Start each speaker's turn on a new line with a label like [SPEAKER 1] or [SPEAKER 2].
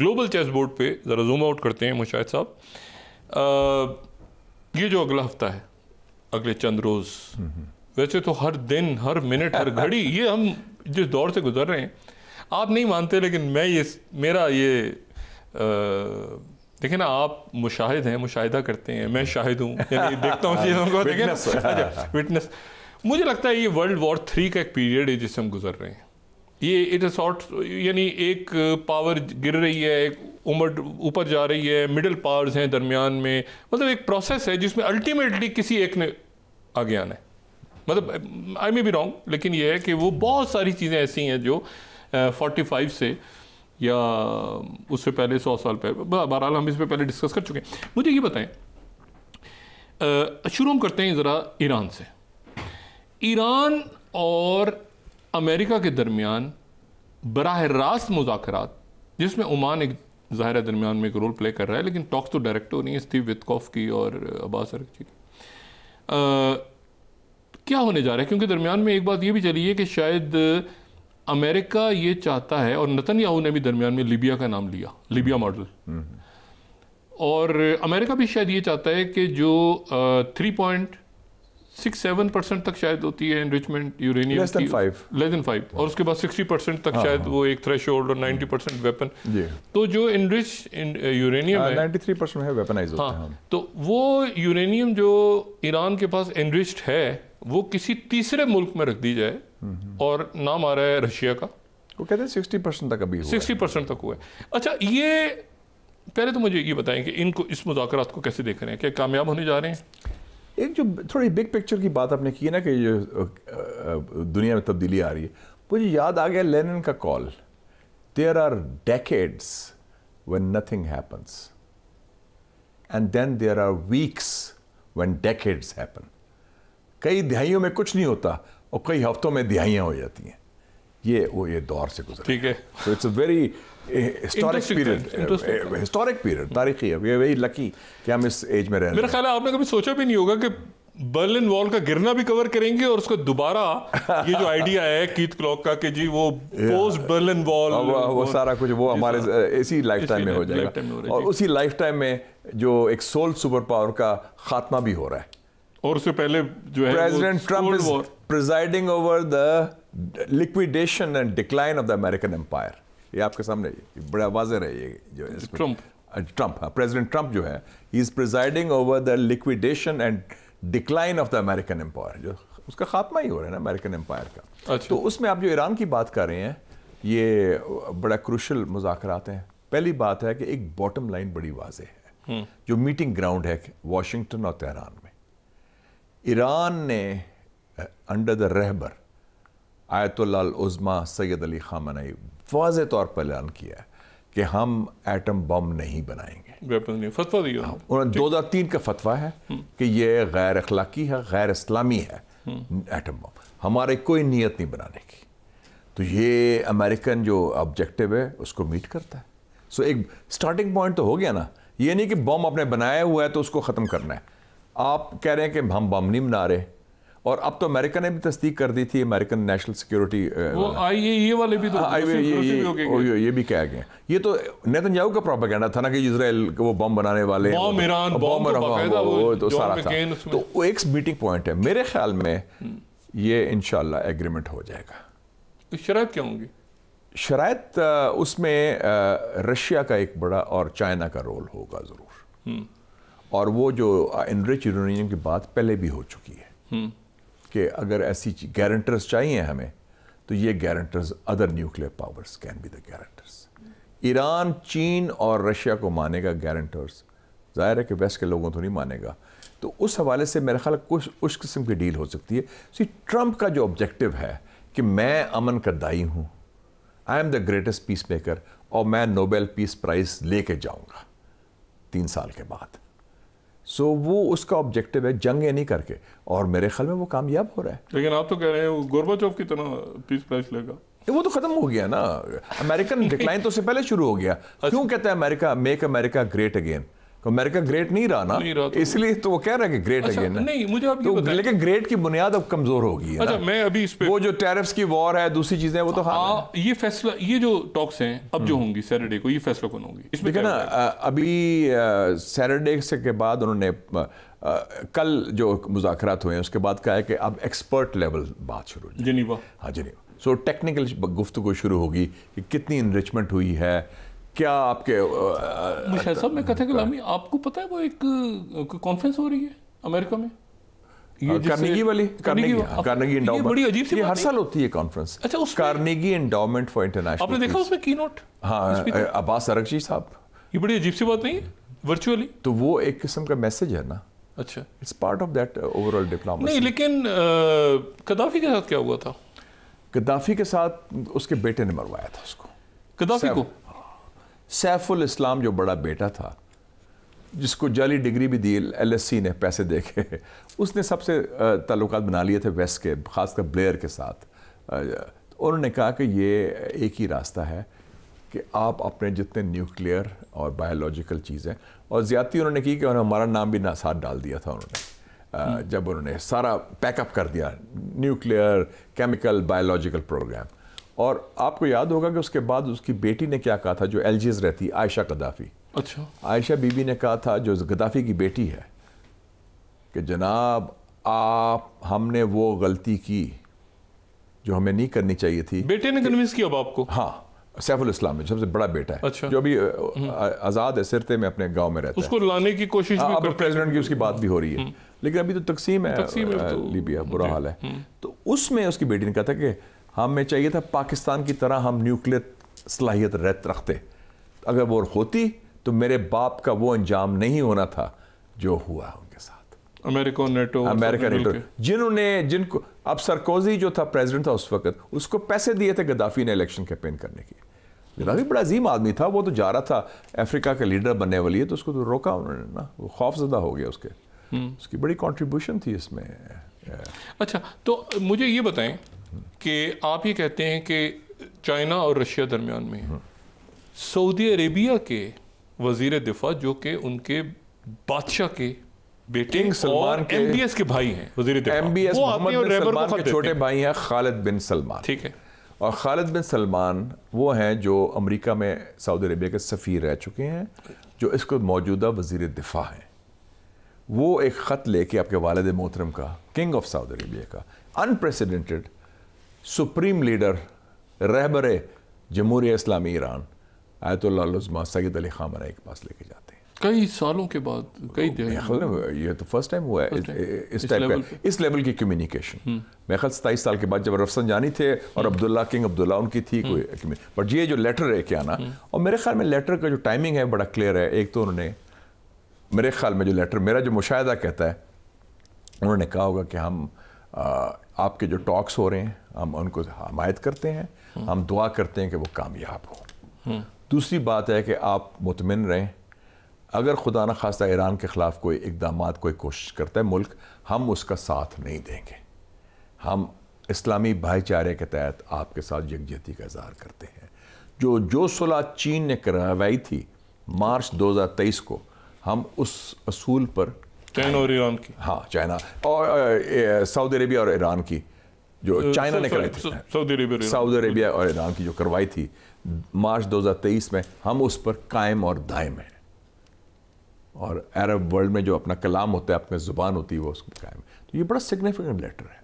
[SPEAKER 1] Global chess board پہ ذرا zoom out کرتے ہیں مشاہد صاحب. یہ جو اگلا ہفتہ ہے, اگلے چند روز, ویسے تو ہر دن, ہر منٹ, ہر گھڑی, یہ ہم جس دور سے گزر رہے ہیں, آپ نہیں مانتے لیکن میں میرا یہ دیکھیں نا, آپ مشاہد ہیں, مشاہدہ کرتے ہیں, میں شاہد ہوں, یعنی دیکھتا ہوں چیزوں کو, دیکھیں نا, وٹنس. مجھے لگتا ہے یہ ورلڈ وار 3 کا ایک پیریڈ ہے جس سے ہم گزر رہے ہیں. یہ اٹ سارٹ, یعنی ایک پاور گر رہی ہے, ایک عمر اوپر جا رہی ہے, مڈل پاورز ہیں درمیان میں, مطلب ایک پروسیس ہے جس میں الٹیمیٹلی کسی ایک نے آگے آنا ہے. مطلب آئی میں بھی رانگ, لیکن یہ ہے کہ وہ بہت ساری چیزیں ایسی ہیں جو 45 سے یا اس سے پہلے 100 سال پہلے, بہرحال ہم اس پہ پہلے ڈسکس کر چکے ہیں. مجھے یہ بتائیں, شروع ہم کرتے ہیں ذرا ایران سے. ایران اور امریکہ کے درمیان براہ راست مذاکرات, جس میں عمان ایک ظاہر درمیان میں ایک رول پلے کر رہا ہے, لیکن ٹاکس تو ڈائریکٹ ہو نہیں ہے اسٹیو وٹکوف کی اور عباس ارغچی کی. کیا ہونے جا رہا ہے؟ کیونکہ درمیان میں ایک بات یہ بھی چلی ہے کہ شاید امریکہ یہ چاہتا ہے, اور نتن یاہو نے بھی درمیان میں لیبیا کا نام لیا, لیبیا ماڈل, اور امریکہ بھی شاید یہ چاہتا ہے کہ جو 3.67% تک شاید ہوتی ہے انریچمنٹ یورینیم, لیس دین 5, اور اس کے بعد 60% تک شاید وہ ایک تھریش ہولڈ, اور 90% ویپن. تو جو انرچ یورینیم ہے
[SPEAKER 2] 93% ہے ویپنائز ہوتا ہے.
[SPEAKER 1] تو وہ یورینیم جو ایران کے پاس انرچڈ ہے وہ کسی تیسرے ملک میں رکھ دی جائے, اور نام آ رہا ہے رشیا کا.
[SPEAKER 2] وہ کہتے ہیں 60% تک ابھی ہوا ہے.
[SPEAKER 1] 60% تک ہوا ہے. اچھا, یہ پہلے تو مجھے یہ بتائیں کہ ان کو, اس مذاکرات کو کیسے دیکھ رہے ہیں, کیا کامیاب ہونے جا رہے ہیں؟
[SPEAKER 2] ایک جو تھوڑی بگ پکچر کی بات آپ نے کی نا کہ جو دنیا میں تبدیلی آ رہی ہے, مجھے یاد آ گیا لینن کا کال, there are decades when nothing happens and then there are weeks when decades happen. کئی دہائیوں میں کچھ نہیں ہوتا اور کئی ہفتوں میں دہائیاں ہو جاتی ہیں. یہ دور سے گزرا.
[SPEAKER 1] ٹھیک ہے.
[SPEAKER 2] So it's a very historic period, تاریخی ہے. We are very lucky کہ ہم اس ایج میں رہ رہے ہیں.
[SPEAKER 1] میرا خیال ہے آپ نے کبھی سوچا بھی نہیں ہوگا کہ برلن وال کا گرنا بھی کور کریں گے, اور اس کو دوبارہ یہ جو آئیڈیا ہے کیتھ کلاک کا کہ جی وہ پوسٹ برلن وال,
[SPEAKER 2] وہ سارا کچھ وہ ہمارے اسی لائف ٹائم میں ہو جائے گا, اور اسی لائف ٹائم میں جو ایک سول سپر پاور کا خاتمہ بھی ہو رہا ہے.
[SPEAKER 1] اور اس سے پہلے جو ہے
[SPEAKER 2] president Trump is presiding over the liquidation and decline of the American empire. یہ آپ کے سامنے بڑا واضح ہے. یہ جو ٹرمپ, پریزیڈنٹ ٹرمپ جو ہے, he is presiding over the liquidation and decline of the American empire. جو اس کا خاتمہ ہی ہو رہا ہے نا امریکن امپائر کا. تو اس میں آپ جو ایران کی بات کر رہے ہیں, یہ بڑا کروشل مذاکرات ہیں. پہلی بات ہے کہ ایک باٹم لائن بڑی واضح ہے, جو میٹنگ گراؤنڈ ہے واشنگٹن اور تہران میں. ایران نے انڈر دا رہبر آیت اللہ العظمی سید علی خامنئی واضح طور پر اعلان کیا ہے کہ ہم ایٹم بم نہیں بنائیں گے.
[SPEAKER 1] فتویٰ دیا
[SPEAKER 2] انہوں نے 2003 کا فتویٰ ہے کہ یہ غیر اخلاقی ہے, غیر اسلامی ہے ایٹم بم, ہمارے کوئی نیت نہیں بنانے کی. تو یہ امریکن جو آبجیکٹیو ہے اس کو میٹ کرتا ہے. سو ایک سٹارٹنگ پوائنٹ تو ہو گیا نا. یہ نہیں کہ بم اپنے بنایا ہوا ہے تو اس کو ختم کرنا ہے. آپ کہہ رہے ہیں کہ ہم بم نہیں بنا رہے, اور اب تو امریکہ نے بھی تصدیق کر دی تھی, امریکن نیشنل سیکیورٹی
[SPEAKER 1] والے بھی
[SPEAKER 2] یہ بھی کہہ گئے. یہ تو نیتن یاہو کا پروپیگنڈا تھا نا کہ اسرائیل وہ بم بنانے والے تو سارا تھا. تو وہ ایک میٹنگ پوائنٹ ہے. میرے خیال میں یہ انشاءاللہ ایگریمنٹ ہو جائے گا.
[SPEAKER 1] شرائط کیا ہوں گی؟
[SPEAKER 2] شرائط اس میں رشیا کا ایک بڑا اور چائنا کا رول ہوگا ضرور, اور وہ جو انرچ یورینیم کی بات پہلے بھی ہو چکی ہے کہ اگر ایسی گارنٹرز چاہیے ہمیں تو یہ guarantors other nuclear powers can be the guarantors. Iran چین اور رشیا کو مانے گا گارنٹرز, ظاہر ہے کہ ویسٹ کے لوگوں تو نہیں مانے گا. تو اس حوالے سے میرا خیال کچھ اس قسم کی ڈیل ہو سکتی ہے. ٹرمپ کا جو آبجیکٹو ہے کہ میں امن کا دائی ہوں, I am the greatest peace maker, اور میں نوبل پیس پرائز لے کے جاؤں گا 3 سال کے بعد. سو وہ اس کا آبجیکٹو ہے, جنگیں نہیں کر کے, اور میرے خیال میں وہ کامیاب ہو رہا ہے.
[SPEAKER 1] لیکن آپ تو کہہ رہے ہیں وہ گورباچوف کی طرح پیس پرائز لے گا.
[SPEAKER 2] وہ تو ختم ہو گیا نا. امریکن ڈکلائن تو اس سے پہلے شروع ہو گیا. کیوں کہتا ہے امریکہ میک امریکہ گریٹ اگین؟ امریکہ گریٹ نہیں رہا نا, اس لیے تو وہ کہہ رہا ہے کہ گریٹ اگین.
[SPEAKER 1] نہیں مجھے آپ یہ بتائیں,
[SPEAKER 2] لیکن گریٹ کی بنیاد اب کمزور ہوگی.
[SPEAKER 1] اچھا میں ابھی اس پہ
[SPEAKER 2] وہ جو ٹیرفس کی وار ہے, دوسری چیزیں, وہ تو
[SPEAKER 1] یہ فیصلہ, یہ جو ٹاکس ہیں اب جو ہوں گی سیٹرڈے کو, یہ فیصلہ کون ہوگی اس میں؟
[SPEAKER 2] دیکھیں نا, ابھی سیٹرڈے سے کے بعد انہوں نے کل جو مذاکرات ہوئے ہیں اس کے بعد کہا ہے کہ اب ایکسپرٹ لیول بات شروع ہوئی
[SPEAKER 1] جنیوا.
[SPEAKER 2] ہاں جنیوا. سو ٹیکنیکل گفتگو شروع ہوگی کہ کتنی انریچمنٹ ہوئی ہے, کیا آپ کے
[SPEAKER 1] مشاہد صاحب میں کہتا کلامی, آپ کو پتہ ہے وہ ایک کانفرنس ہو رہی ہے امریکہ میں,
[SPEAKER 2] کارنیگی والی, کارنیگی انڈاؤمنٹ,
[SPEAKER 1] بڑی عجیب سی
[SPEAKER 2] یہ ہر سال ہوتی ہے کانفرنس.
[SPEAKER 1] اچھا,
[SPEAKER 2] کارنیگی انڈاؤمنٹ فار انٹرنیشنل.
[SPEAKER 1] آپ نے دیکھا اس میں کی نوٹ؟
[SPEAKER 2] ہاں, عباس ارغچی صاحب.
[SPEAKER 1] یہ بڑی عجیب سی بات نہیں ہے ورچولی؟
[SPEAKER 2] تو وہ ایک قسم کا میسج ہے نا.
[SPEAKER 1] اچھا,
[SPEAKER 2] it's part of that overall diplomacy.
[SPEAKER 1] نہیں لیکن قذافی کے ساتھ کیا ہوا تھا؟
[SPEAKER 2] قذافی کے ساتھ اس کے بیٹے نے مروایا تھا اس کو.
[SPEAKER 1] قذافی کو
[SPEAKER 2] سیف الاسلام جو بڑا بیٹا تھا, جس کو جعلی ڈگری بھی دی ایل ایس سی نے پیسے دے کے, اس نے سب سے تعلقات بنا لیے تھے ویسٹ کے, خاص کر بلیئر کے ساتھ. انہوں نے کہا کہ یہ ایک ہی راستہ ہے کہ آپ اپنے جتنے نیوکلیئر اور بایولوجیکل چیزیں, اور زیادتی انہوں نے کی کہ ہمارا نام بھی ساتھ ڈال دیا تھا انہوں نے, جب انہوں نے سارا پیک اپ کر دیا نیوکلیئر, کیمیکل, بایولوجیکل پروگرام. اور آپ کو یاد ہوگا کہ اس کے بعد اس کی بیٹی نے کیا کہا تھا, جو الجیز رہتی, عائشہ قذافی.
[SPEAKER 1] اچھا,
[SPEAKER 2] عائشہ بی بی نے کہا تھا, جو قذافی کی بیٹی ہے, کہ جناب ہم نے وہ غلطی کی جو ہمیں نہیں کرنی چاہیے تھی.
[SPEAKER 1] بیٹے نے کنوینس کیا باپ کو؟
[SPEAKER 2] ہاں, سیف الاسلام میں سب سے بڑا بیٹا ہے, جو ابھی آزاد ہے, سرتے میں اپنے گاؤں میں رہتا ہے.
[SPEAKER 1] اس کو لانے کی کوشش بھی
[SPEAKER 2] اب پریزیڈنٹ کی اس کی بات بھی ہو رہی ہے, لیکن ابھی تو تقسیم ہے لیبیا, برا حال ہے. تو اس میں اس کی بیٹی نے کہا تھا کہ ہمیں چاہیے تھا پاکستان کی طرح ہم نیوکلیئر صلاحیت رکھتے, اگر وہ ہوتی تو میرے باپ کا وہ انجام نہیں ہونا تھا جو ہوا ان کے ساتھ.
[SPEAKER 1] امریکہ نیٹو,
[SPEAKER 2] جن کو اب سرکوزی جو تھا پریزیڈنٹ تھا اس وقت, اس کو پیسے دیے تھے غدافی نے الیکشن کیمپین کرنے کی. غدافی بڑا عظیم آدمی تھا, وہ تو جا رہا تھا افریقہ کا لیڈر بننے والی ہے, تو اس کو تو روکا انہوں نے نا, وہ خوف زدہ ہو گیا. اس کی بڑی کنٹریبیوشن تھی اس میں.
[SPEAKER 1] اچھا, تو مجھے یہ بتائیں کہ آپ یہ کہتے ہیں کہ چائنا اور رشیا درمیان میں سعودی عربیہ کے وزیر دفاع, جو کہ ان کے بادشاہ کے بیٹے اور ایم بی ایس کے بھائی ہیں, وزیر دفاع
[SPEAKER 2] ایم بی ایس محمد بن سلمان کے چھوٹے بھائی ہیں خالد بن سلمان.
[SPEAKER 1] ٹھیک ہے,
[SPEAKER 2] اور خالد بن سلمان وہ ہیں جو امریکہ میں سعودی عربیہ کے سفیر رہ چکے ہیں, جو اس کو موجودہ وزیر دفاع ہیں. وہ ایک خط لے کے آپ کے والد محترم کا, کنگ آف سعودی عربیہ کا, انپریسیڈنٹڈ سپریم لیڈر, رہبر جمہوریہ اسلامی ایران, آیت اللہ العظمہ سید علی خامنہ کے پاس لے کے جاتے ہیں
[SPEAKER 1] کئی سالوں کے بعد, کئی
[SPEAKER 2] یہ تو فرسٹ ٹائم ہوا ہے اس لیول کی کمیونیکیشن. میرے خیال 27 سال کے بعد جب رفسنجانی تھے اور عبداللہ, کنگ عبداللہ ان کی تھی کوئی, بٹ یہ جو لیٹر ہے کیا نا, اور میرے خیال میں لیٹر کا جو ٹائمنگ ہے بڑا کلیئر ہے. ایک تو انہوں نے, میرے خیال میں جو لیٹر, میرا جو مشاہدہ کہتا ہے, انہوں نے کہا ہوگا کہ ہم آپ کے جو ٹاکس ہو رہے ہیں ہم ان کو حمایت کرتے ہیں, ہم دعا کرتے ہیں کہ وہ کامیاب ہوں. دوسری بات ہے کہ آپ مطمئن رہیں, اگر خدا نخواستہ ایران کے خلاف کوئی اقدامات, کوئی کوشش کرتا ہے ملک, ہم اس کا ساتھ نہیں دیں گے. ہم اسلامی بھائی چارے کے تحت آپ کے ساتھ یکجہتی کا اظہار کرتے ہیں. جو صلح چین نے کروائی تھی مارچ 2023 کو, ہم اس اصول پر,
[SPEAKER 1] چائنا اور ایران کی,
[SPEAKER 2] ہاں چائنا اور سعودی عربیہ اور ایران کی, جو چائنا نے کرائی تھی, سعودی عربیہ اور ایران کی جو کروائی تھی مارچ 2023 میں, ہم اس پر قائم اور دائم ہیں. اور عرب ورلڈ میں جو اپنا کلام ہوتا ہے, اپنی زبان ہوتی ہے, وہ اس کو قائم ہے. تو یہ بڑا سگنیفیکنٹ لیٹر ہے.